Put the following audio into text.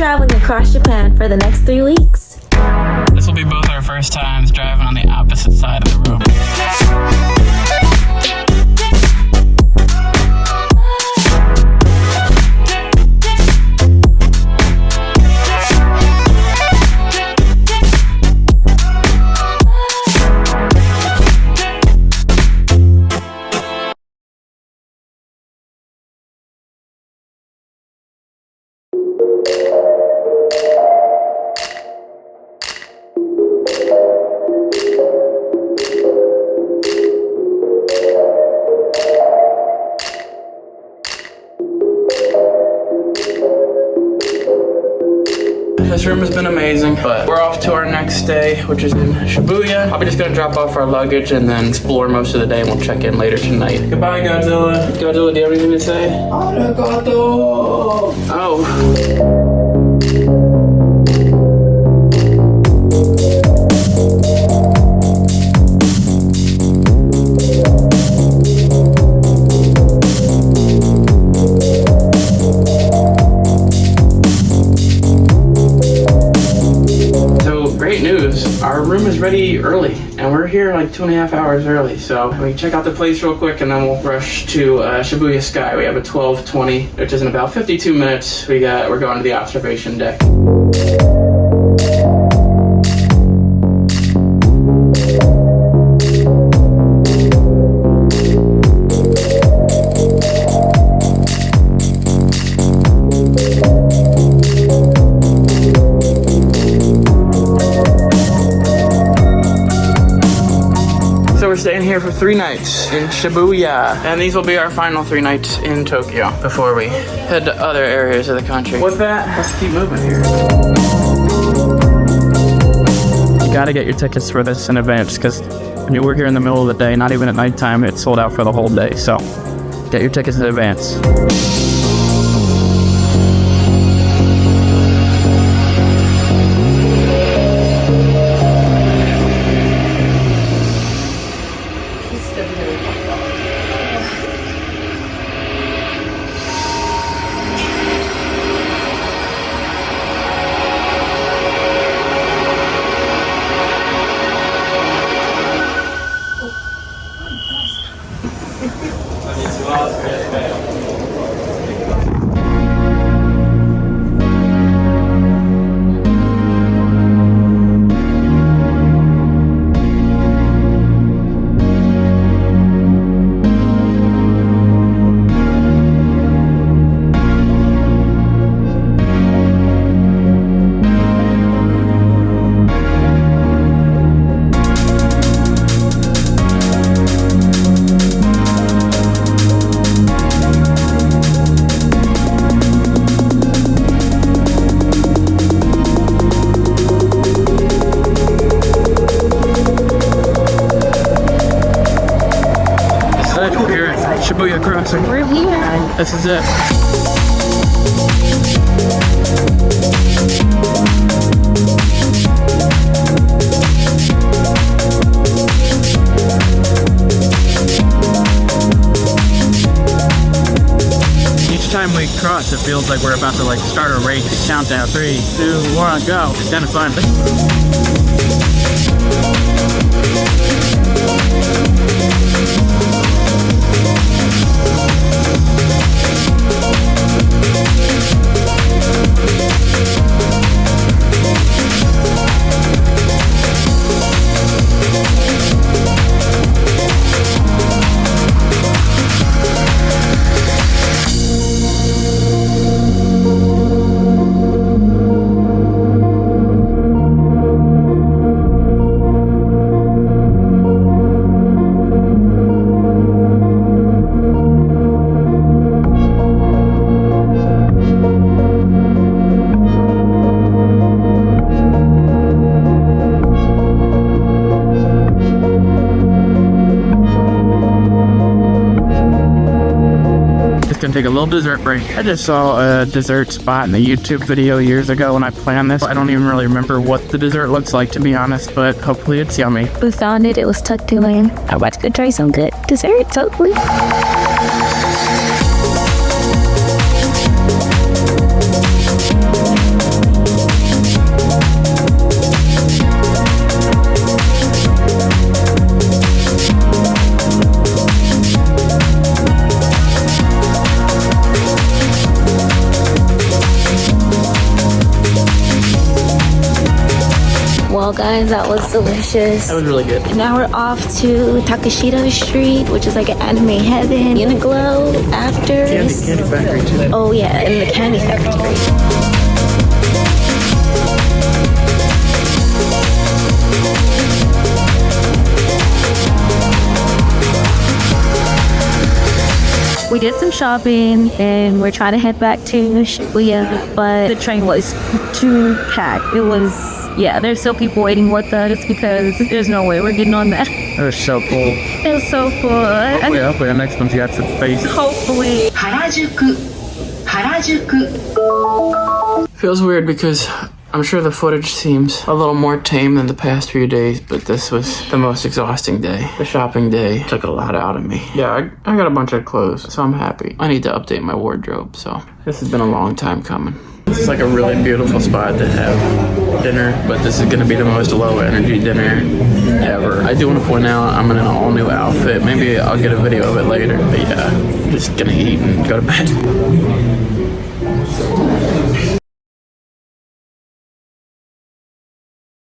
traveling across Japan for the next 3 weeks. This will be both our first times driving on the opposite side of the road. This room has been amazing, but we're off to our next day, which is in Shibuya. I'll be just gonna drop off our luggage and then explore most of the day, and we'll check in later tonight. Goodbye, Godzilla. Godzilla, do you have anything to say? Arigato. Oh. Our room is ready early, and we're here like 2.5 hours early. So we check out the place real quick, and then we'll rush to Shibuya Sky. We have a 12:20, which is in about 52 minutes. We're going to the observation deck. We're staying here for 3 nights in Shibuya, and these will be our final 3 nights in Tokyo before we head to other areas of the country. With that, let's keep moving here. You gotta get your tickets for this in advance, because when we're here in the middle of the day, not even at nighttime, it's sold out for the whole day. So get your tickets in advance. We're at Shibuya Crossing. We're here. This is it. Each time we cross, it feels like we're about to start a race. Countdown, 3, 2, 1, go. It's kind of fun. Gonna take a little dessert break. I just saw a dessert spot in a YouTube video years ago when I planned this. I don't even really remember what the dessert looks like, to be honest, but hopefully it's yummy. We found it. It was tucked away. I'm about to go try some good dessert, hopefully. Wow, guys, that was delicious. That was really good. Now we're off to Takeshita Street, which is like an anime heaven. Uniqlo after. Candy Factory too. Oh yeah, and the Candy Factory. We did some shopping and we're trying to head back to Shibuya, but the train was too packed. It was, yeah, there's still people waiting with us because there's no way we're getting on that. It was so cool. It was so full. Hopefully our next one's got some space. Hopefully. Harajuku. Feels weird because I'm sure the footage seems a little more tame than the past few days, but this was the most exhausting day. The shopping day took a lot out of me. Yeah, I got a bunch of clothes, so I'm happy. I need to update my wardrobe, so this has been a long time coming. This is like a really beautiful spot to have dinner, but this is gonna be the most low energy dinner ever. I do want to point out I'm in an all new outfit. Maybe I'll get a video of it later, but yeah, I'm just gonna eat and go to bed.